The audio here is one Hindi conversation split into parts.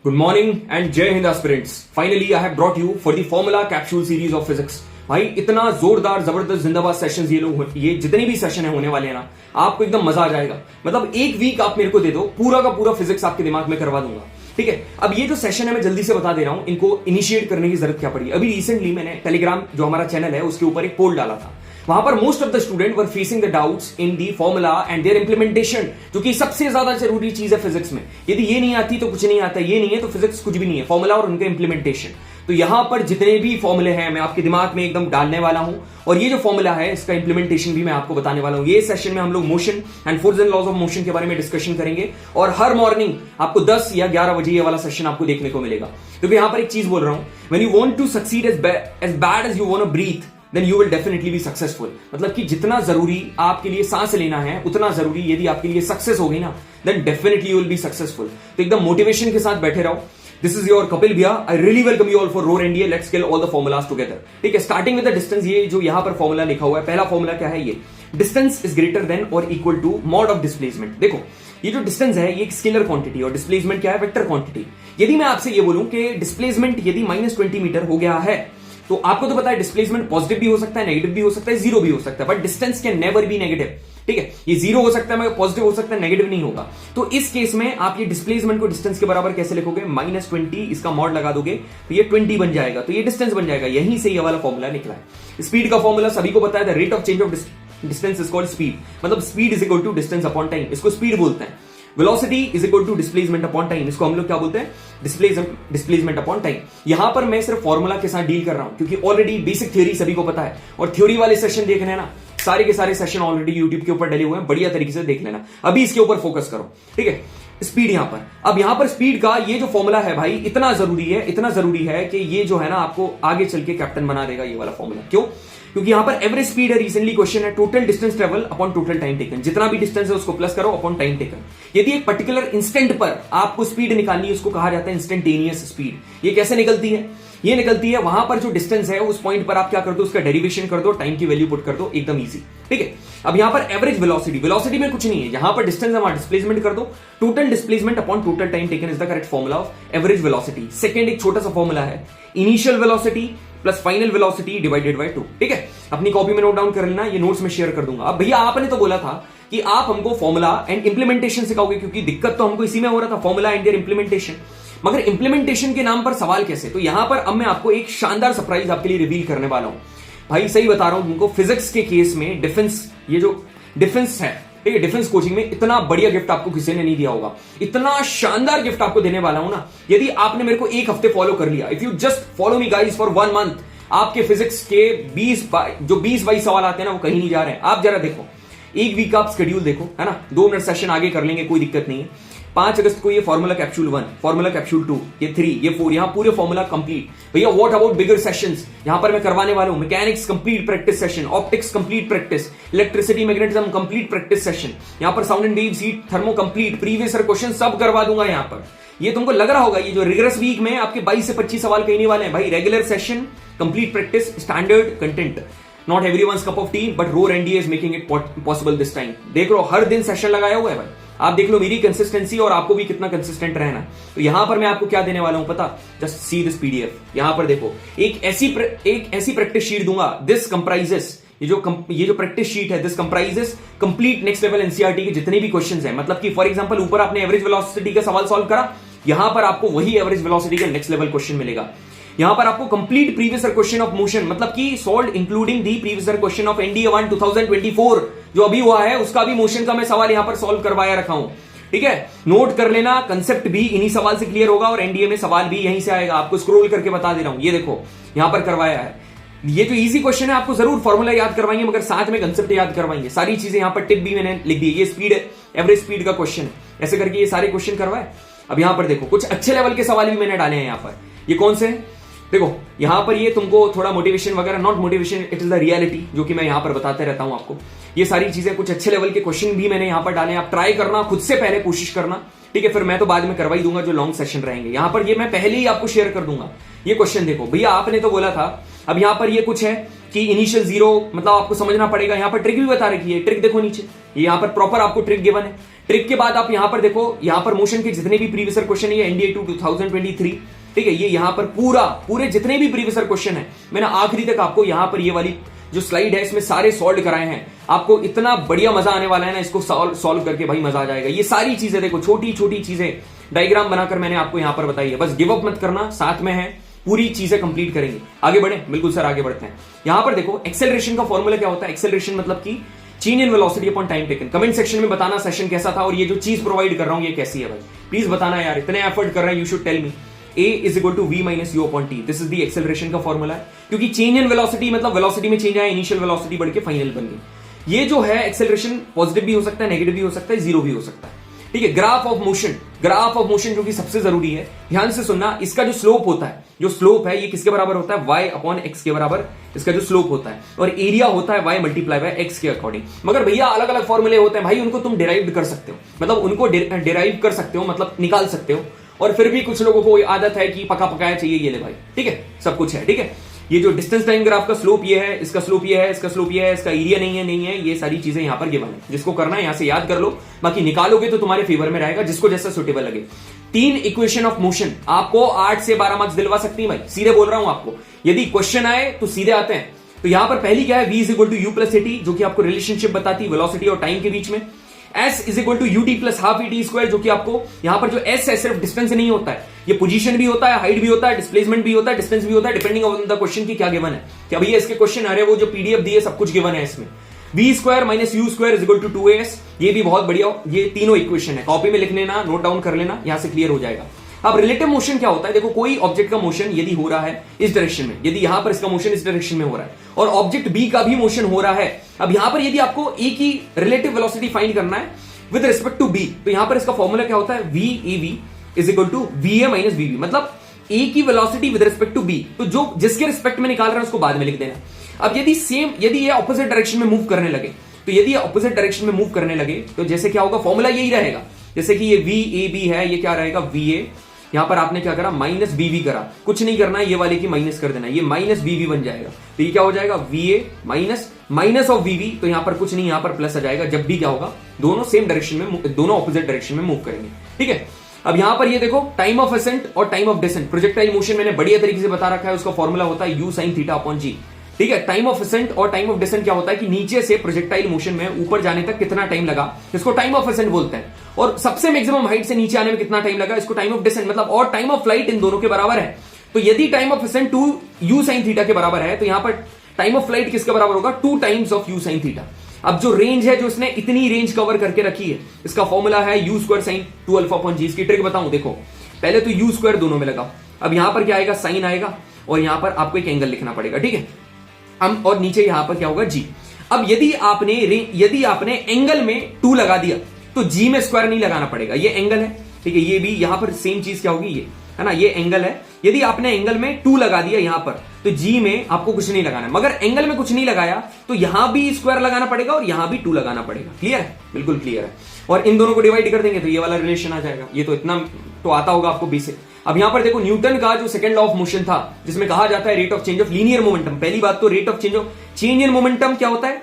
Good morning and Jai Hind aspirants. Finally, I have brought you for the formula capsule series of physics. भाई इतना जोरदार जबरदस्त जिंदाबाद सेशंस ये जितने भी सेशन है होने वाले हैं ना, आपको एकदम मजा आ जाएगा। मतलब एक वीक आप मेरे को दे दो, पूरा का पूरा फिजिक्स आपके दिमाग में करवा दूंगा। ठीक है, अब ये जो सेशन है मैं जल्दी से बता दे रहा हूं, इनको इनिशिएट करने की जरूरत क्या पड़ी। अभी रिसेंटली मैंने टेलीग्राम जो हमारा चैनल है उसके ऊपर एक पोल डाला था। वहां पर most of the student were facing the doubts in the formula and their implementation, जो कि सबसे ज्यादा जरूरी चीज है फिजिक्स में। यदि ये नहीं आती तो कुछ नहीं आता, ये नहीं है तो फिजिक्स कुछ भी नहीं है, फॉर्मूला और उनका इंप्लीमेंटेशन। तो यहां पर जितने भी फॉर्मूले हैं मैं आपके दिमाग में एकदम डालने वाला हूं, और ये जो फॉर्मूला है इसका इंप्लीमेंटेशन भी मैं आपको बताने वाला हूं। ये सेशन में हम लोग motion and force and laws of motion के बारे में डिस्कशन करेंगे, और हर मॉर्निंग आपको 10 या 11 बजे ये वाला सेशन आपको देखने को मिलेगा। क्योंकि यहां पर एक चीज बोल रहा हूं, when you want to succeed as bad as you want to breathe, then you will definitely be successful। मतलब कि जितना जरूरी आपके लिए सांस लेना है उतना जरूरी यदि आपके लिए सक्सेस हो गई ना, then definitely you will be successful। तो एकदम मोटिवेशन के साथ बैठे रहो। This is your कपिल भैया। I really welcome you all for Roar NDA। Let's scale all the formulas together। ठीक है, स्टार्टिंग विद द डिस्टेंस। ये जो यहां पर फॉर्मूला लिखा हुआ है, पहला फॉर्मूला क्या है? ये डिस्टेंस इज ग्रेटर देन और equal to mod of displacement. देखो ये जो डिस्टेंस है ये एक स्केलर क्वांटिटी, और डिस्प्लेसमेंट क्या है? Vector quantity. यदि मैं आपसे ये बोलूं कि डिस्प्लेसमेंट यदि -20 मीटर हो गया है, तो आपको तो पता है डिस्प्लेसमेंट पॉजिटिव भी हो सकता है, नेगेटिव भी हो सकता है, जीरो भी हो सकता है, but distance can never be negative. ठीक है, ये जीरो हो सकता है मगर पॉजिटिव हो सकता है, नेगेटिव नहीं होगा। तो इस केस में आप ये डिस्प्लेसमेंट को डिस्टेंस के बराबर कैसे लिखोगे? -20, इसका मॉड लगा दोगे तो ये 20 बन जाएगा, तो ये डिस्टेंस बन जाएगा। यहीं से ये वाला फॉर्मूला निकला है। स्पीड का फॉर्मूला सभी को पता है, the rate of change of distance is called speed. मतलब speed is equal to distance upon time, इसको स्पीड बोलते हैं। Velocity is equal to displacement upon time, इसको हम लोग क्या बोलते हैं? Displacement upon time. यहां पर मैं सिर्फ फॉर्मूला के साथ डील कर रहा हूं, क्योंकि ऑलरेडी बेसिक थ्योरी सभी को पता है, और थ्योरी वाले सेशन देखने हैं ना, सारे के सारे सेशन ऑलरेडी यूट्यूब के ऊपर डले हुए हैं, बढ़िया तरीके से देख लेना। अभी इसके ऊपर फोकस करो। ठीक है, स्पीड यहां पर, अब यहां पर स्पीड का ये जो फॉर्मूला है भाई इतना जरूरी है कि ये जो है ना आपको आगे चल के कैप्टन बना देगा ये वाला फॉर्मूला। क्यों? क्योंकि यहां पर एवरेज स्पीड है, रिसेंटली क्वेश्चन है, total distance travel upon total time taken. जितना भी डिस्टेंस है उसको प्लस करो अपॉन टाइम टेकन। यदि एक पर्टिकुलर इंस्टेंट पर आपको स्पीड निकालनी है, उसको कहा जाता है इंस्टेंटेनियस स्पीड। ये कैसे निकलती है? ये निकलती है वहां पर जो डिस्टेंस है उस पॉइंट पर आप क्या कर दो, उसका डेरिवेशन कर दो, टाइम की वैल्यू पुट कर दो, एकदम इजी। ठीक है, अब यहां पर एवरेज वेलोसिटी में कुछ नहीं है, यहां पर डिस्टेंस है डिस्प्लेसमेंट कर दो, total displacement upon total time taken is the correct formula of average velocity. Second एक छोटा सा फॉर्मूला है, initial velocity plus final velocity divided by 2। ठीक है, अपनी कॉपी में नोट डाउन कर लेना, ये नोट्स में शेयर कर दूंगा। अब भैया आपने तो बोला था कि आप हमको फॉर्मूला एंड इंप्लीमेंटेशन सिखाओगे, क्योंकि दिक्कत तो हमको इसी में हो रहा था, फॉर्मूला एंड देयर इंप्लीमेंटेशन। मगर इंप्लीमेंटेशन के नाम पर सवाल कैसे? तो यहां पर अब मैं आपको एक शानदार सरप्राइज आपके लिए रिवील करने वाला हूं। भाई सही बता रहा हूं तुमको, फिजिक्स के केस में डिफेंस, ये जो डिफेंस है, ठीक है, डिफेंस कोचिंग में इतना बढ़िया गिफ्ट आपको किसी ने नहीं दिया होगा। इतना शानदार गिफ्ट आपको देने वाला हूं ना, यदि आपने मेरे को एक हफ्ते फॉलो कर लिया, if you just follow me guys for 1 month, आपके फिजिक्स के 20-22 सवाल आते हैं ना, वो कहीं नहीं जा रहे हैं। आप जरा देखो, एक वीक का आप शेड्यूल देखो, है ना, 2 मिनट सेशन आगे कर लेंगे, कोई दिक्कत नहीं है। 5 अगस्त को ये फॉर्मूला कैप्सूल 1, फॉर्मूला कैप्सूल 2, ये 3, ये 4, यहां पूरे फॉर्मूला कंप्लीट। भैया व्हाट अबाउट बिगर सेशंस? यहां पर मैं करवाने वाला हूं mechanics complete practice session, optics complete practice, electricity magnetism complete practice session, यहां पर sound and waves, heat, thermo complete, previous year question सब करवा दूंगा यहां पर। ये तुमको लग रहा होगा ये जो रिगरस वीक में आपके 22 से 25 सवाल कहीं नहीं वाले हैं भाई। Regular session, complete practice, standard content. Not everyone's cup of T, but roar NDA is making it possible this time. देख लो हर दिन सेशन लगाया हुआ है भाई, आप देख लो मेरी कंसिस्टेंसी और आपको भी कितना कंसिस्टेंट रहना। तो यहां पर मैं आपको क्या देने वाला हूं पता? Just see this PDF. यहां पर देखो एक ऐसी प्रैक्टिस शीट दूंगा, दिस कंप्राइजेस, ये जो प्रैक्टिस शीट है, this comprises complete next level NCERT के जितने भी क्वेश्चंस हैं। मतलब कि फॉर एग्जांपल ऊपर आपने एवरेज वेलोसिटी का सवाल सॉल्व करा, यहां पर आपको वही एवरेज वेलोसिटी का नेक्स्ट लेवल क्वेश्चन मिलेगा। यहां पर आपको complete previous year question of motion, मतलब कि solved including the previous year question of NDA 1 2024 जो अभी हुआ है, उसका भी मोशन का मैं सवाल यहां पर सॉल्व करवाया रखा हूं। ठीक है, नोट कर लेना, कंसेप्ट भी इन्हीं सवाल से क्लियर होगा और एनडीए में सवाल भी यहीं से आएगा। आपको स्क्रॉल करके बता दे रहा हूं, ये देखो यहां पर करवाया है। ये जो इजी क्वेश्चन है आपको जरूर फॉर्मूला याद करवाएंगे, मगर साथ में कंसेप्ट याद करवाएंगे। सारी चीजें यहां पर टिप भी मैंने लिख दी। ये स्पीड, एवरेज स्पीड का क्वेश्चन है, ऐसे करके ये सारे क्वेश्चन करवाए। अब यहां पर देखो कुछ अच्छे लेवल के सवाल भी मैंने डाले हैं यहां पर। ये कौन से? देखो यहां पर ये तुमको थोड़ा मोटिवेशन वगैरह, not motivation, it is the reality, जो कि मैं यहां पर बताते रहता हूं आपको। ये सारी चीजें, कुछ अच्छे लेवल के क्वेश्चन भी मैंने यहां पर डाले। आप ट्राई करना, खुद से पहले कोशिश करना। ठीक है, फिर मैं तो बाद में करवा ही दूंगा जो लॉन्ग सेशन रहेंगे। यहां पर ये मैं पहले ही आपको शेयर कर दूंगा। ये क्वेश्चन देखो भैया, आपने तो बोला था, अब यहां पर ये कुछ है कि इनिशियल जीरो मतलब आपको समझना पड़ेगा। यहां पर ट्रिक भी बता रखी है, ट्रिक देखो नीचे, यहां पर प्रॉपर आपको ट्रिक गिवन है। ट्रिक के बाद आप यहां पर देखो, यहां पर मोशन के जितने भी प्रीवियस क्वेश्चन है, एनडीए 2023, ठीक है, ये यहां पर पूरे जितने भी प्रीवियस क्वेश्चन है मैंने आखिरी तक आपको यहां पर ये वाली जो स्लाइड है इसमें सारे सॉल्व कराए हैं। आपको इतना बढ़िया मजा आने वाला है ना, इसको सॉल्व करके भाई मजा आ जाएगा। ये सारी चीजें देखो, छोटी छोटी चीजें डायग्राम बनाकर मैंने आपको यहां पर बताई है। बस गिव अप मत करना, साथ में है, पूरी चीजें कंप्लीट करेंगे। आगे बढ़े, बिल्कुल सर आगे बढ़ते हैं। यहां पर देखो एक्सेलरेशन का फॉर्मूला क्या होता है। एक्सेलरेशन मतलब कि change in velocity upon time taken. Comment section में बताना सेशन कैसा था और ये जो चीज प्रोवाइड कर रहा हूं ये कैसी है भाई, प्लीज बताना यार, इतने एफर्ट कर रहे हैं, you should tell me. A is equal to v minus u upon t, this is the acceleration का फॉर्मूला है। क्योंकि चेंज इन वेलोसिटी मतलब वेलोसिटी में चेंज आया, इनिशियल वेलोसिटी बढ़ के फाइनल बन गई। ये जो है एक्सेलरेशन पॉजिटिव भी हो सकता है, नेगेटिव भी हो सकता है, जीरो भी हो सकता है, ठीक है। ग्राफ ऑफ मोशन जो कि सबसे जरूरी है, ध्यान से सुनना। इसका जो स्लोप होता है, ये किसके बराबर होता है, y अपॉन x के बराबर इसका जो स्लोप होता है, और एरिया होता है y मल्टीप्लाई बाय x के अकॉर्डिंग। मगर भैया अलग अलग फॉर्मूले होते हैं भाई, उनको तुम डिराइव कर सकते हो, मतलब उनको डिराइव कर सकते हो, मतलब निकाल सकते हो। और फिर भी कुछ लोगों को आदत है कि पका पकाया चाहिए, ये ले भाई, ठीक है, सब कुछ है, ठीक है। ये जो डिस्टेंस टाइम ग्राफ का स्लोप ये है, इसका स्लोप ये है, इसका स्लोप ये है, इसका एरिया नहीं है, ये सारी चीजें यहां पर गिवन है। जिसको करना है यहां से याद कर लो, बाकी निकालोगे तो तुम्हारे फेवर में रहेगा, जिसको जैसा सुटेबल लगे। 3 इक्वेशन ऑफ मोशन आपको 8 से 12 मार्क्स दिलवा सकती है भाई, सीधे बोल रहा हूं आपको। यदि क्वेश्चन आए तो सीधे आते हैं। तो यहां पर पहली क्या है, v is equal to u plus a t, जो कि आपको रिलेशनशिप बताती है वेलोसिटी और टाइम के बीच में। s is equal to u t plus half e t square, जो कि आपको यहां पर जो s है सिर्फ डिस्टेंस नहीं होता है, ये पोजीशन भी होता है, हाइट भी होता है, डिस्प्लेसमेंट भी होता है, डिस्टेंस भी होता है, डिपेंडिंग ऑन द क्वेश्चन की क्या गिवन है। क्या भैया इसके क्वेश्चन आ रहे हैं, वो जो पीडीएफ दिए सब कुछ गिवन है इसमें। v square minus u square is equal to 2as, ये भी बहुत बढ़िया, ये तीनों इक्वेशन है, कॉपी में लिख लेना, नोट डाउन कर लेना, यहां से क्लियर हो जाएगा। अब रिलेटिव मोशन क्या होता है, देखो कोई ऑब्जेक्ट का मोशन यदि हो रहा है इस डायरेक्शन में, यदि यहां पर इसका मोशन इस डायरेक्शन में हो रहा है और ऑब्जेक्ट बी का भी मोशन हो रहा है, अब यहां पर यदि आपको ए की रिलेटिव वेलोसिटी फाइंड करना है विद रिस्पेक्ट टू बी, तो यहां पर इसका फॉर्मूला क्या होता है, v a v is equal to v a minus v b, मतलब ए की velocity with respect to b, तो जो जिसके रिस्पेक्ट में निकाल रहे हैं उसको बाद में लिख देना। अब यदि ये ऑपोजिट डायरेक्शन में मूव करने लगे, तो यदि ऑपोजिट डायरेक्शन में मूव करने लगे तो जैसे क्या होगा, फॉर्मूला यही रहेगा, जैसे कि ये वी ए बी है, ये क्या रहेगा वी ए, यहां पर आपने क्या करा माइनस बी वी करा, कुछ नहीं करना है, ये वाले की माइनस कर देना, ये माइनस बी वी बन जाएगा। तो ये क्या हो जाएगा v a minus of v v, तो यहां पर कुछ नहीं, यहां पर प्लस आ जाएगा, जब भी क्या होगा दोनों सेम डायरेक्शन में, दोनों ऑपोजिट डायरेक्शन में मूव करेंगे, ठीक है। अब यहां पर ये देखो टाइम ऑफ असेंट और time of descent, projectile motion मैंने बढ़िया तरीके से बता रखा है, उसका फॉर्मूला होता है यू साइन थीटा अपॉन जी, ठीक है। टाइम ऑफ असेंट और टाइम ऑफ डिसेंट क्या होता है कि नीचे से प्रोजेक्टाइल मोशन में ऊपर जाने तक कितना टाइम लगा, इसको टाइम ऑफ असेंट बोलते हैं, और सबसे मैक्सिमम हाइट से नीचे आने में कितना टाइम लगा, इसको टाइम ऑफ डिसेंट मतलब, और टाइम ऑफ फ्लाइट इन दोनों के बराबर है। तो यदि time of ascent 2 u sine theta के बराबर है, तो यहां पर टाइम ऑफ फ्लाइट किसके बराबर होगा, 2 times of you sine theta. अब जो रेंज है, जो इसने इतनी रेंज कवर करके रखी है, इसका फॉर्मूला है u square sine 2 alpha upon g. इसकी ट्रिक बताऊं, देखो पहले तो यू स्क्वायर दोनों में लगा, अब यहां पर क्या आएगा साइन आएगा, और यहां पर आपको एक एंगल लिखना पड़ेगा, ठीक है, और नीचे यहां पर क्या होगा जी। अब यदि आपने एंगल में 2 लगा दिया तो जी में स्क्वायर नहीं लगाना पड़ेगा, ये एंगल है, ठीक है, ये भी यहां पर सेम चीज क्या होगी, ये है ना, ये एंगल है। यदि आपने एंगल में 2 लगा दिया यहां पर, तो जी में आपको कुछ नहीं लगाना है, मगर एंगल में कुछ नहीं लगाया तो यहां भी स्क्वायर लगाना पड़ेगा और यहां भी 2 लगाना पड़ेगा। क्लियर है, बिल्कुल क्लियर है। और इन दोनों को डिवाइड कर देंगे तो ये वाला रिलेशन आ जाएगा, ये तो इतना तो आता होगा आपको बेसिक। अब यहां पर देखो न्यूटन का जो सेकंड लॉ ऑफ मोशन था, जिसमें कहा जाता है rate of change of linear momentum, पहली बात तो rate of change in momentum क्या होता है,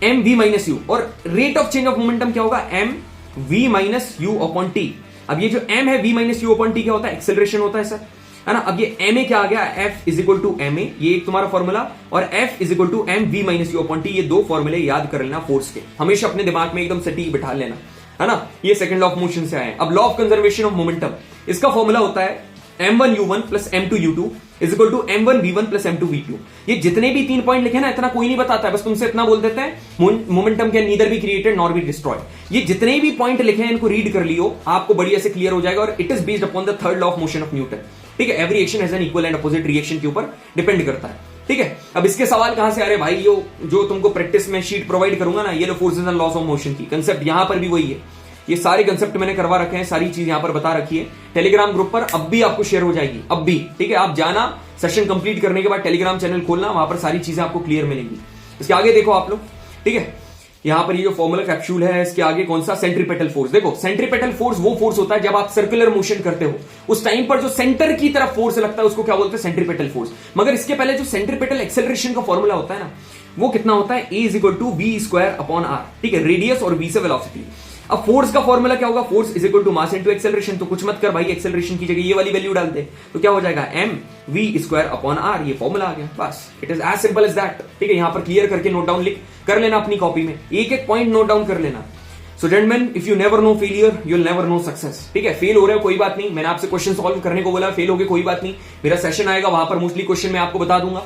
एम वी माइनस यू, और rate of change of momentum क्या होगा, m v minus u upon t. अब ये जो एम है v minus u upon t क्या होता है, एक्सेलरेशन होता है सर, है ना। अब ये एम ए क्या आ गया, f is equal to m a, ये एक तुम्हारा फॉर्मूला, और f is equal to m v minus u upon t, ये 2 फॉर्मूले याद कर लेना फोर्स के, हमेशा अपने दिमाग में एकदम सटीक बिठा लेना, है ना। ये सेकंड लॉ ऑफ मोशन से आए। अब law of conservation of momentum, इसका फॉर्मूला होता है m1u1 plus m2u2 is equal to m1v1 plus m2v2। ये जितने भी 3 पॉइंट लिखे ना, इतना कोई नहीं बताता है, बस तुमसे इतना बोल देते हैं momentum can neither be created nor be destroyed. ये जितने भी पॉइंट लिखे हैं इनको रीड कर लियो, आपको बढ़िया से क्लियर हो जाएगा, और it is based upon the third law of motion of Newton, ठीक है। Every action has an equal and opposite reaction के ऊपर डिपेंड करता है, ठीक है। अब इसके सवाल कहां से आ रहे भाई, यो जो तुमको प्रैक्टिस में शीट प्रोवाइड करूंगा ना, ये लो forces and laws of motion की कंसेप्ट यहां पर भी वही है, ये सारे कंसेप्ट मैंने करवा रखे हैं, सारी चीज यहां पर बता रखी है, टेलीग्राम ग्रुप पर अब भी आपको शेयर हो जाएगी, अब भी, ठीक है। आप जाना, सेशन कंप्लीट करने के बाद टेलीग्राम चैनल खोलना, वहां पर सारी चीजें आपको क्लियर मिलेंगी। इसके आगे देखो आप लोग, ठीक है। यहां पर ये जो फॉर्मूला कैप्सूल है इसके आगे कौन सा, सेंट्रीपेटल फोर्स। देखो सेंट्रीपेटल फोर्स वो फोर्स होता है जब आप सर्कुलर मोशन करते हो, उस टाइम पर जो सेंटर की तरफ फोर्स लगता है उसको क्या बोलते हैं, सेंट्रीपेटल फोर्स। मगर इसके पहले जो सेंट्रीपेटल एक्सेलरेशन का फॉर्मूला होता है ना, वो कितना होता है, A is equal to v square upon r, ठीक है, रेडियस और V से वेलोसिटी। अब फोर्स का फॉर्मूला क्या होगा, force is equal to mass into acceleration. तो कुछ मत कर भाई, एक्सेलरेशन की जगह ये वाली वैल्यू डाल दे, तो क्या हो जाएगा, m v square upon r, ये फॉर्मूला आ गया, बस it is as simple as that. ठीक है, यहां पर क्लियर करके नोट डाउन कर लेना अपनी कॉपी में, एक एक पॉइंट नोट डाउन कर लेना। So gentleman, if you never know failure you will never know success. ठीक है, फेल हो रहे हो कोई बात नहीं, मैंने आपसे क्वेश्चन सॉल्व करने को बोला, फेल हो गए कोई बात नहीं, मेरा सेशन आएगा वहां पर मोस्टली क्वेश्चन मैं आपको बता दूंगा,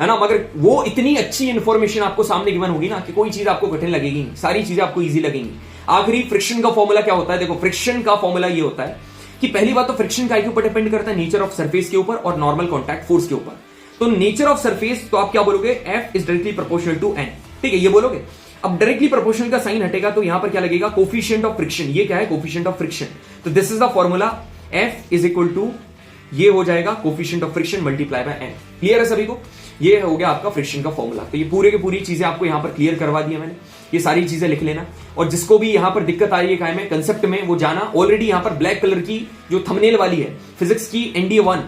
है ना। मगर वो इतनी अच्छी इंफॉर्मेशन आपको सामने गिवन होगी ना कि कोई चीज आपको कठिन लगेगी नहीं, सारी चीजें आपको इजी लगेंगी। आखिरी फ्रिक्शन का फॉर्मूला क्या होता है, देखो फ्रिक्शन का फॉर्मूला ये होता है कि पहली बात तो फ्रिक्शन का ऊपर डिपेंड करता है, नेचर ऑफ सरफेस के ऊपर और नॉर्मल कॉन्टैक्ट फोर्स के ऊपर। तो नेचर ऑफ सरफेस तो आप क्या बोलोगे, F is directly proportional to N, ठीक है, ये बोलोगे। अब डायरेक्टली प्रोपोर्शनल का साइन हटेगा तो यहां पर क्या लगेगा, कोफिशिएंट ऑफ फ्रिक्शन। ये क्या है, कोफिशिएंट ऑफ फ्रिक्शन। तो this is the formula, F is equal to, ये हो जाएगा coefficient of friction multiply by N। Clear है सभी को, ये हो गया आपका फ्रिक्शन का फॉर्मूला। तो ये पूरे की पूरी चीजें आपको यहां पर क्लियर करवा दी है मैंने, ये सारी चीजें लिख लेना। और जिसको भी यहां पर दिक्कत आ रही है कायम में कंसेप्ट में, वो जाना ऑलरेडी यहां पर ब्लैक कलर की जो थंबनेल वाली है फिजिक्स की NDA 1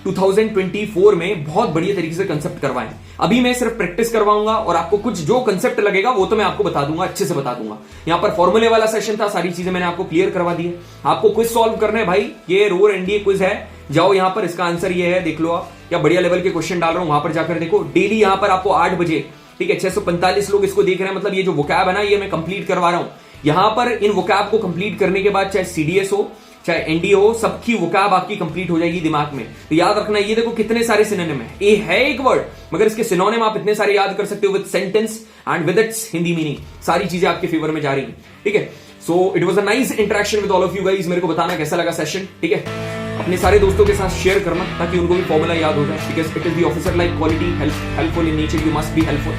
2024 में बहुत बढ़िया तरीके से कंसेप्ट करवाएं। अभी मैं सिर्फ प्रैक्टिस करवाऊंगा और आपको कुछ जो कंसेप्ट लगेगा वो तो मैं आपको बता दूंगा, अच्छे से बता दूंगा। यहां पर फॉर्मूले वाला सेशन था, सारी चीजें मैंने आपको क्लियर करवा दी है। आपको क्विज सॉल्व करना है भाई, ये रोर NDA क्विज है, जाओ यहां पर, इसका आंसर ये है, देख लो आप, क्या बढ़िया लेवल के क्वेश्चन डाल रहा हूं, वहां पर जाकर देखो। डेली यहां पर आपको 8 बजे, ठीक है, 645 लोग इसको देख रहे हैं, मतलब ये जो वोकैब है ना, ये मैं कंप्लीट करवा रहा हूं। यहां पर इन वोकैब को कंप्लीट करने के बाद चाहे CDS हो चाहे NDA हो, सबकी वोकैब आपकी कंप्लीट हो जाएगी दिमाग में। तो याद रखना, ये देखो कितने सारे सिनोनिम है, ए है एक वर्ड मगर इसके सिनोनिम आप इतने सारे याद कर सकते हो with sentence and with its Hindi meaning, सारी चीजें आपके फेवर में जा रही है। ठीक है, so it was a nice interaction with all of you guys. मेरे को बताना कैसा लगा सेशन, ठीक है, अपने सारे दोस्तों के साथ शेयर करना ताकि उनको भी फॉर्मूला याद हो जाए, because it is the officer like quality, helpful in nature, you must be helpful.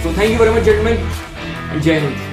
So thank you very much gentleman, जय हिंद।